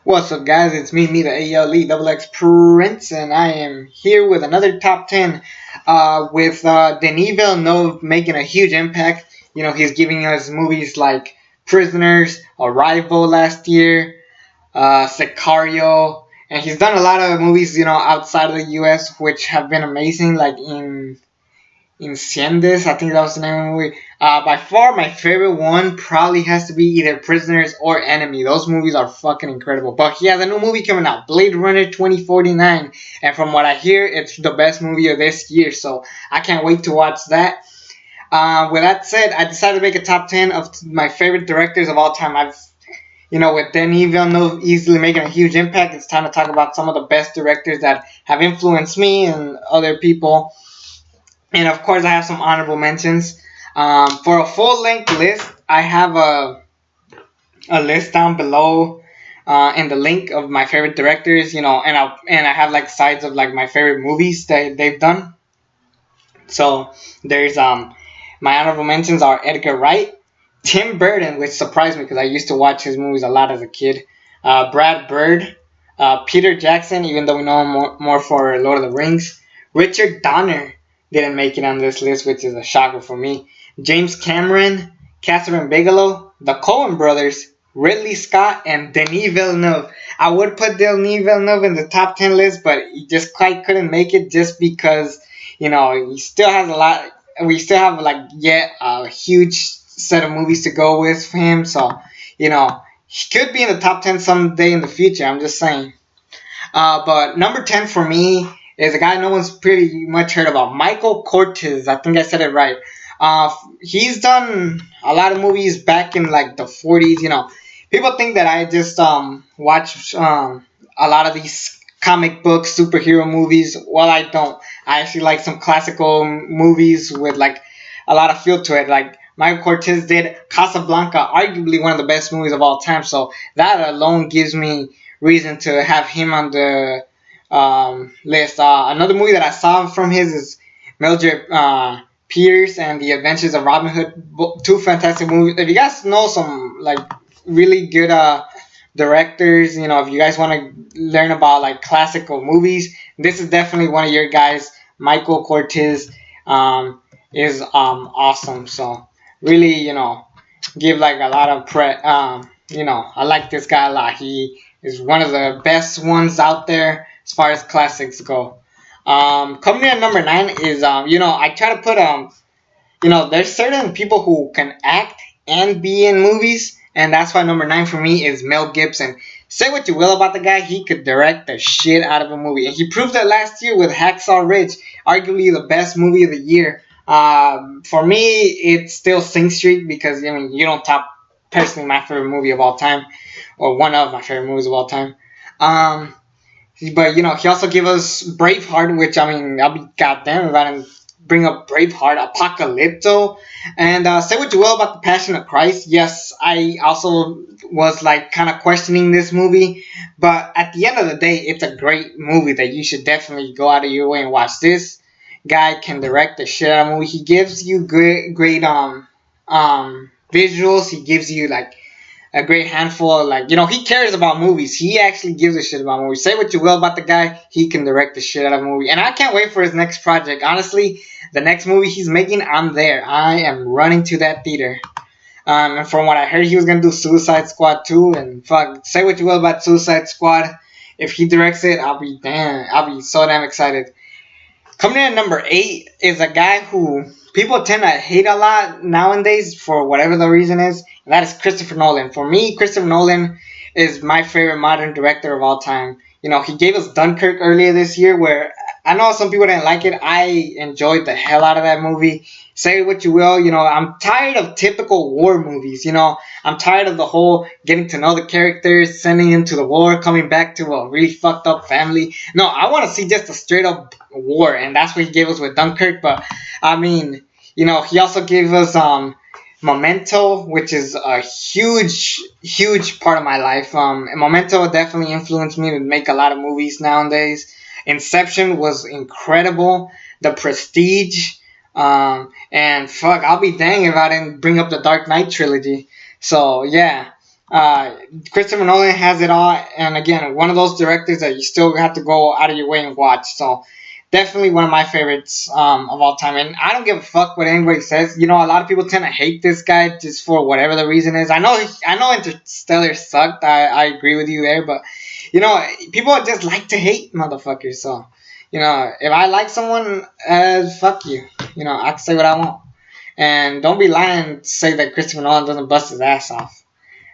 What's up, guys? It's me, the ALE Double X Prince, and I am here with another top 10 with Denis Villeneuve making a huge impact. You know, he's giving us movies like Prisoners, Arrival last year, Sicario, and he's done a lot of movies, outside of the US, which have been amazing, like Incendies, I think that was the name of the movie. By far, my favorite one probably has to be either Prisoners or Enemy. Those movies are fucking incredible. But he has a new movie coming out, Blade Runner 2049. And from what I hear, it's the best movie of this year. So I can't wait to watch that. With that said, I decided to make a top 10 of my favorite directors of all time. With Denis Villeneuve easily making a huge impact, it's time to talk about some of the best directors that have influenced me and other people. And of course, I have some honorable mentions. For a full-length list, I have a list down below in the link of my favorite directors. And I have like sides of like my favorite movies that they've done. So there's my honorable mentions are Edgar Wright, Tim Burton, which surprised me because I used to watch his movies a lot as a kid. Brad Bird, Peter Jackson, even though we know him more for Lord of the Rings. Richard Donner didn't make it on this list, which is a shocker for me. James Cameron, Catherine Bigelow, the Coen brothers, Ridley Scott, and Denis Villeneuve. I would put Denis Villeneuve in the top 10 list, but he just quite couldn't make it just because, he still has a lot. We still have yet a huge set of movies to go with for him. So, he could be in the top 10 someday in the future. I'm just saying. But number 10 for me is a guy no one's pretty much heard about, Michael Curtiz. I think I said it right. He's done a lot of movies back in like the 40s. People think that I just watch a lot of these comic book superhero movies. Well, I don't. I actually like some classical movies with like a lot of feel to it. Like Michael Curtiz did Casablanca, arguably one of the best movies of all time. So that alone gives me reason to have him on the list. Another movie that I saw from his is Mildred Pierce and the Adventures of Robin Hood. Two fantastic movies. If you guys know some like really good directors, if you guys want to learn about like classical movies, this is definitely one of your guys. Michael Curtiz is awesome. So really, give like a lot of I like this guy a lot. He is one of the best ones out there as far as classics go. Coming in at number 9 is I try to put there's certain people who can act and be in movies, and that's why number 9 for me is Mel Gibson. Say what you will about the guy, he could direct the shit out of a movie, and he proved that last year with Hacksaw Ridge, arguably the best movie of the year. For me, it's still Sing Street because you don't top personally my favorite movie of all time, or one of my favorite movies of all time. But he also gave us Braveheart, which I'll be goddamn if I didn't bring up Braveheart, Apocalypto, and say what you will about The Passion of Christ. Yes, I also was like kind of questioning this movie, but at the end of the day, it's a great movie that you should definitely go out of your way and watch. This guy can direct the shit out of a movie. He gives you great visuals. He gives you like a great handful of he cares about movies. He actually gives a shit about movies. Say what you will about the guy, he can direct the shit out of a movie. And I can't wait for his next project. Honestly, the next movie he's making, I'm there. I am running to that theater. And from what I heard, he was going to do Suicide Squad 2. And fuck, say what you will about Suicide Squad. If he directs it, I'll be so damn excited. Coming in at number 8 is a guy who people tend to hate a lot nowadays for whatever the reason is, and that is Christopher Nolan. For me, Christopher Nolan is my favorite modern director of all time. He gave us Dunkirk earlier this year, where I know some people didn't like it. I enjoyed the hell out of that movie. Say what you will, I'm tired of typical war movies. I'm tired of the whole getting to know the characters, sending them to the war, coming back to a really fucked up family. No, I want to see just a straight up war, and that's what he gave us with Dunkirk. But he also gave us Memento, which is a huge part of my life. Memento definitely influenced me to make a lot of movies nowadays. Inception was incredible. The Prestige. And fuck, I'll be dang if I didn't bring up the Dark Knight trilogy. So yeah, Uh, Christopher Nolan has it all, and again, one of those directors that you still have to go out of your way and watch. So, definitely one of my favorites of all time. And I don't give a fuck what anybody says. You know, a lot of people tend to hate this guy just for whatever the reason is. I know Interstellar sucked. I agree with you there, but you know, people just like to hate motherfuckers. So, you know, if I like someone, fuck you. You know, I can say what I want. And don't be lying to say that Christopher Nolan doesn't bust his ass off.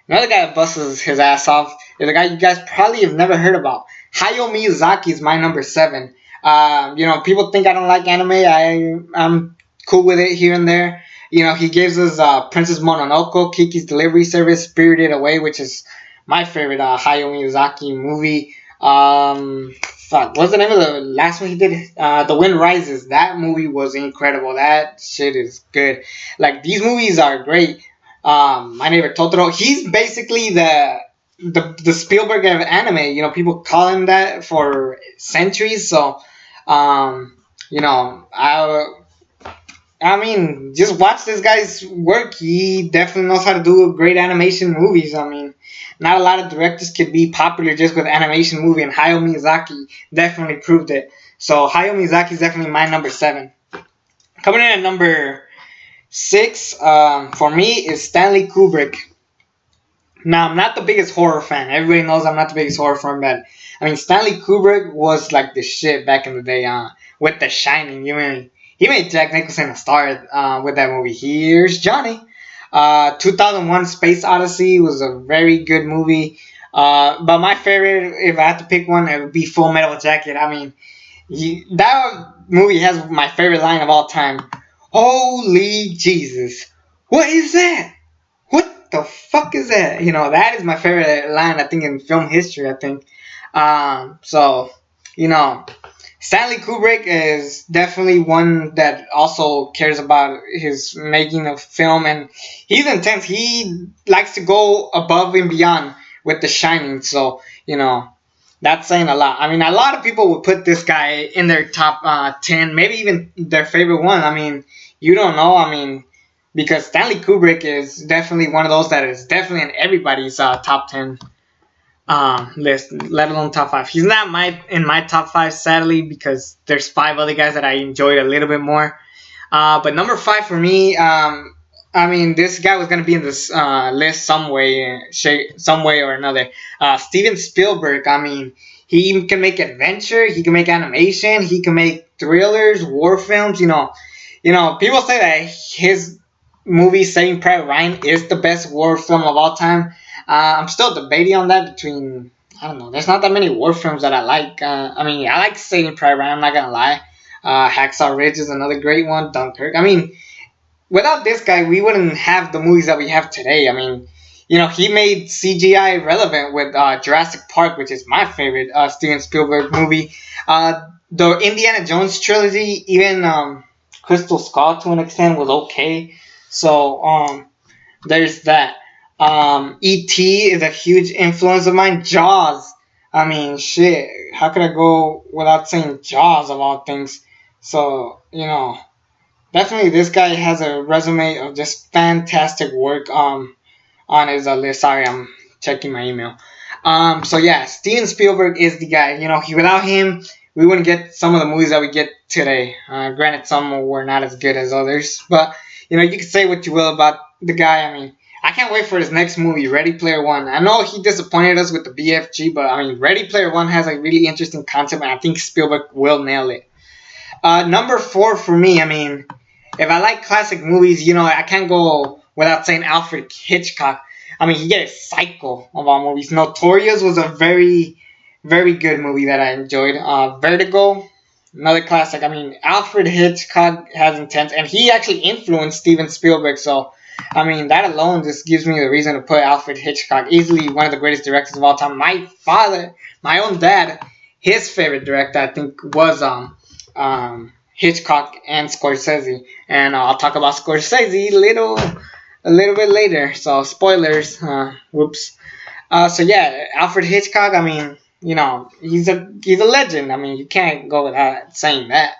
Another guy that busts his ass off is a guy you guys probably have never heard about. Hayao Miyazaki is my number 7. You know, people think I don't like anime. I'm cool with it here and there. You know, he gives us Princess Mononoke, Kiki's Delivery Service, Spirited Away, which is my favorite Hayao Miyazaki movie. What's the name of the last one he did? The Wind Rises. That movie was incredible. That shit is good. Like, these movies are great. My Neighbor Totoro. He's basically the Spielberg of anime. You know, people call him that for centuries. So, you know, I mean, just watch this guy's work. He definitely knows how to do great animation movies. I mean, not a lot of directors could be popular just with animation movie, and Hayao Miyazaki definitely proved it. So Hayao Miyazaki is definitely my number 7. Coming in at number 6, for me, is Stanley Kubrick. Now, I'm not the biggest horror fan. Everybody knows I'm not the biggest horror fan, but I mean, Stanley Kubrick was like the shit back in the day with The Shining. He made Jack Nicholson a star with that movie. Here's Johnny. 2001 Space Odyssey was a very good movie. But my favorite, if I had to pick one, it would be Full Metal Jacket. I mean, that movie has my favorite line of all time. Holy Jesus. What is that? What the fuck is that? You know, that is my favorite line, I think, in film history, I think. So, you know, Stanley Kubrick is definitely one that also cares about his making of film, and he's intense. He likes to go above and beyond with The Shining, so, you know, that's saying a lot. I mean, a lot of people would put this guy in their top 10, maybe even their favorite one. I mean, you don't know. I mean, because Stanley Kubrick is definitely one of those that is definitely in everybody's top 10 list, let alone top 5. He's not in my top 5, sadly, because there's 5 other guys that I enjoyed a little bit more. But number 5 for me, I mean, this guy was gonna be in this list some way or another. Steven Spielberg. I mean, he can make adventure, he can make animation, he can make thrillers, war films. You know, people say that his movie Saving Private Ryan is the best war film of all time. I'm still debating on that between, I don't know, there's not that many war films that I like. I mean, I like Saving Private Ryan, I'm not gonna lie. Hacksaw Ridge is another great one. Dunkirk. I mean, without this guy, we wouldn't have the movies that we have today. I mean, you know, he made CGI relevant with Jurassic Park, which is my favorite Steven Spielberg movie. The Indiana Jones trilogy, even Crystal Skull to an extent, was okay. So, there's that. E.T. is a huge influence of mine. Jaws. I mean, shit. How could I go without saying Jaws of all things? So, you know, definitely this guy has a resume of just fantastic work on his list. Sorry, I'm checking my email. So yeah, Steven Spielberg is the guy. You know, without him, we wouldn't get some of the movies that we get today. Granted, some were not as good as others, but you know, you can say what you will about the guy. I mean, I can't wait for his next movie, Ready Player One. I know he disappointed us with the BFG, but I mean, Ready Player One has a really interesting concept, and I think Spielberg will nail it. Number 4 for me, I mean, if I like classic movies, you know, I can't go without saying Alfred Hitchcock. I mean, he did a cycle of all movies. Notorious was a very, very good movie that I enjoyed. Vertigo, another classic. I mean, Alfred Hitchcock has intense, and he actually influenced Steven Spielberg. So, I mean, that alone just gives me the reason to put Alfred Hitchcock, easily one of the greatest directors of all time. My father, my own dad, his favorite director, I think, was Hitchcock and Scorsese, and I'll talk about Scorsese a little bit later. So spoilers, whoops. So yeah, Alfred Hitchcock. I mean, you know, he's a legend. I mean, you can't go without saying that.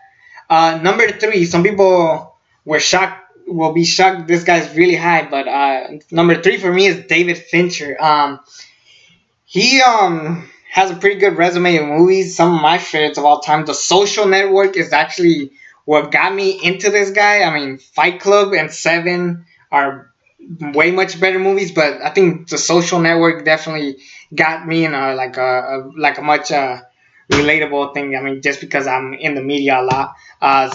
Number 3, some people were shocked will be shocked. This guy's really high, but number three for me is David Fincher. He has a pretty good resume in movies. Some of my favorites of all time. The Social Network is actually what got me into this guy. I mean, Fight Club and Seven are way much better movies, but I think The Social Network definitely got me in a much relatable thing. I mean, just because I'm in the media a lot.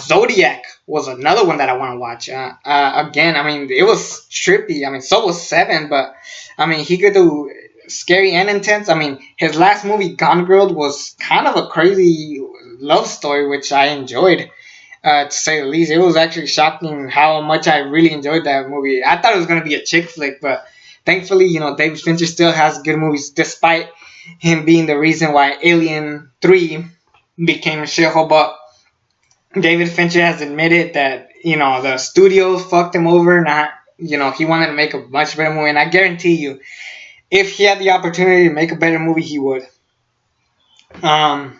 Zodiac was another one that I want to watch. Again, I mean, it was trippy. I mean, so was Seven, but I mean, he could do scary and intense. I mean, his last movie, Gone Girl, was kind of a crazy love story, which I enjoyed, to say the least. It was actually shocking how much I really enjoyed that movie. I thought it was going to be a chick flick, but thankfully, David Fincher still has good movies, despite him being the reason why Alien 3 became a shithole. But David Fincher has admitted that, the studio fucked him over. He wanted to make a much better movie, and I guarantee you, if he had the opportunity to make a better movie, he would. And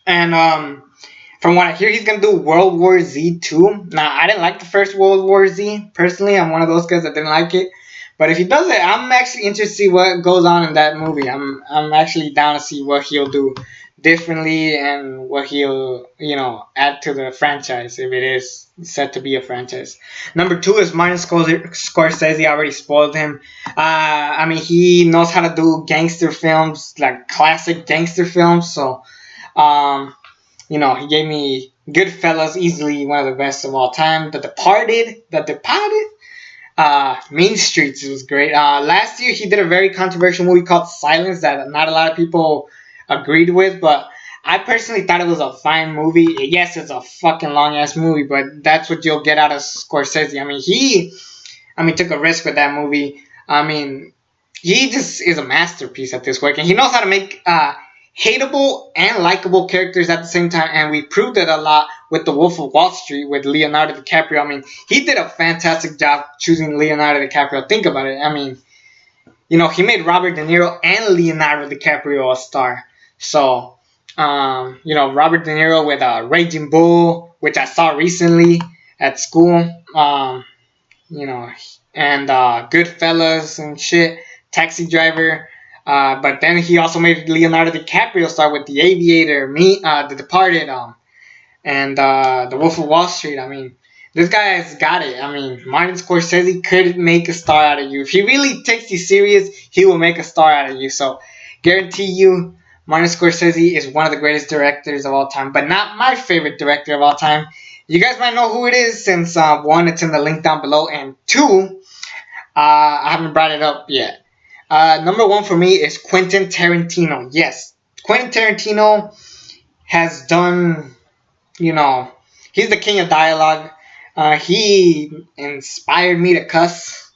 from what I hear, he's going to do World War Z 2. Now, I didn't like the first World War Z. Personally, I'm one of those guys that didn't like it. But if he does it, I'm actually interested to see what goes on in that movie. I'm actually down to see what he'll do differently and what he'll, add to the franchise if it is set to be a franchise. Number two is Martin Scorsese. I already spoiled him. I mean, he knows how to do gangster films, like classic gangster films. So, he gave me Goodfellas, easily one of the best of all time. The Departed. Mean Streets was great. Last year he did a very controversial movie called Silence that not a lot of people agreed with, but I personally thought it was a fine movie. Yes, it's a fucking long ass movie, but that's what you'll get out of Scorsese. I mean, he took a risk with that movie. I mean, he just is a masterpiece at this work, and he knows how to make hateable and likable characters at the same time, and we proved it a lot with The Wolf of Wall Street with Leonardo DiCaprio. I mean, he did a fantastic job choosing Leonardo DiCaprio. Think about it. I mean, he made Robert De Niro and Leonardo DiCaprio a star. So, Robert De Niro with Raging Bull, which I saw recently at school, and Goodfellas and shit, Taxi Driver. But then he also made Leonardo DiCaprio star with The Aviator, The Departed, and The Wolf of Wall Street. I mean, this guy has got it. I mean, Martin Scorsese could make a star out of you. If he really takes you serious, he will make a star out of you. So, guarantee you, Martin Scorsese is one of the greatest directors of all time, but not my favorite director of all time. You guys might know who it is since, one, it's in the link down below, and two, I haven't brought it up yet. Number one for me is Quentin Tarantino. Yes, Quentin Tarantino has done, he's the king of dialogue. He inspired me to cuss.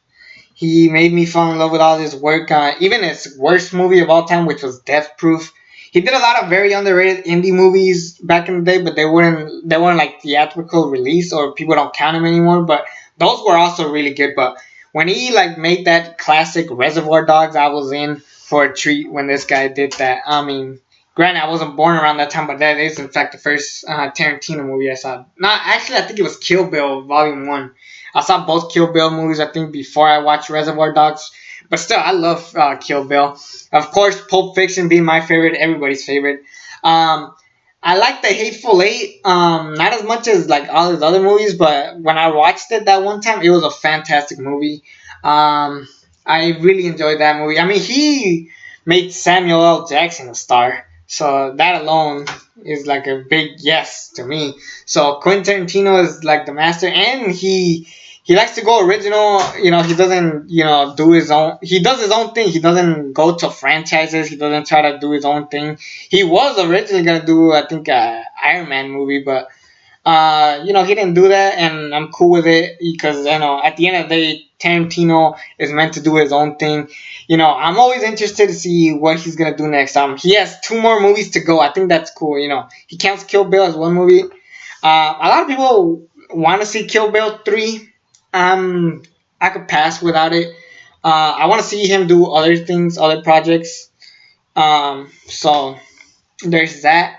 He made me fall in love with all his work. Even his worst movie of all time, which was Death Proof. He did a lot of very underrated indie movies back in the day, but they weren't like theatrical release, or people don't count them anymore. But those were also really good. But when he made that classic Reservoir Dogs, I was in for a treat when this guy did that. I mean, granted, I wasn't born around that time, but that is in fact the first Tarantino movie I saw. I think it was Kill Bill Volume 1. I saw both Kill Bill movies, I think, before I watched Reservoir Dogs. But still, I love Kill Bill. Of course, Pulp Fiction being my favorite, everybody's favorite. I like The Hateful Eight, not as much as all his other movies, but when I watched it that one time, it was a fantastic movie. I really enjoyed that movie. I mean, he made Samuel L. Jackson a star, so that alone is a big yes to me. So Quentin Tarantino is the master, and he likes to go original. He doesn't do his own. He does his own thing. He doesn't go to franchises. He doesn't try to do his own thing. He was originally gonna do, I think, a Iron Man movie, but he didn't do that, and I'm cool with it because at the end of the day, Tarantino is meant to do his own thing. I'm always interested to see what he's gonna do next. He has 2 more movies to go. I think that's cool. He counts Kill Bill as one movie. A lot of people want to see Kill Bill 3. I could pass without it. I want to see him do other things, other projects. So there's that.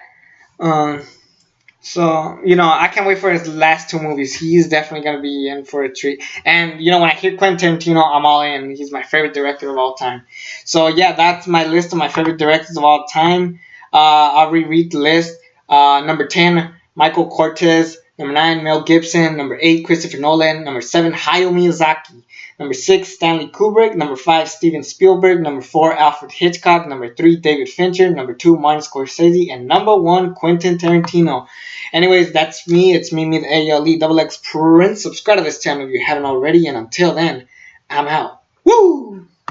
So, I can't wait for his last two movies. He's definitely going to be in for a treat. And, when I hear Quentin Tarantino, I'm all in. He's my favorite director of all time. So, yeah, that's my list of my favorite directors of all time. I'll reread the list. Number 10, Michael Curtiz. Number 9, Mel Gibson. Number 8, Christopher Nolan. Number 7, Hayao Miyazaki. Number 6, Stanley Kubrick. Number 5, Steven Spielberg. Number 4, Alfred Hitchcock. Number 3, David Fincher. Number 2, Martin Scorsese. And number 1, Quentin Tarantino. Anyways, that's me. It's me, the ALE Double X Prince. Subscribe to this channel if you haven't already. And until then, I'm out. Woo!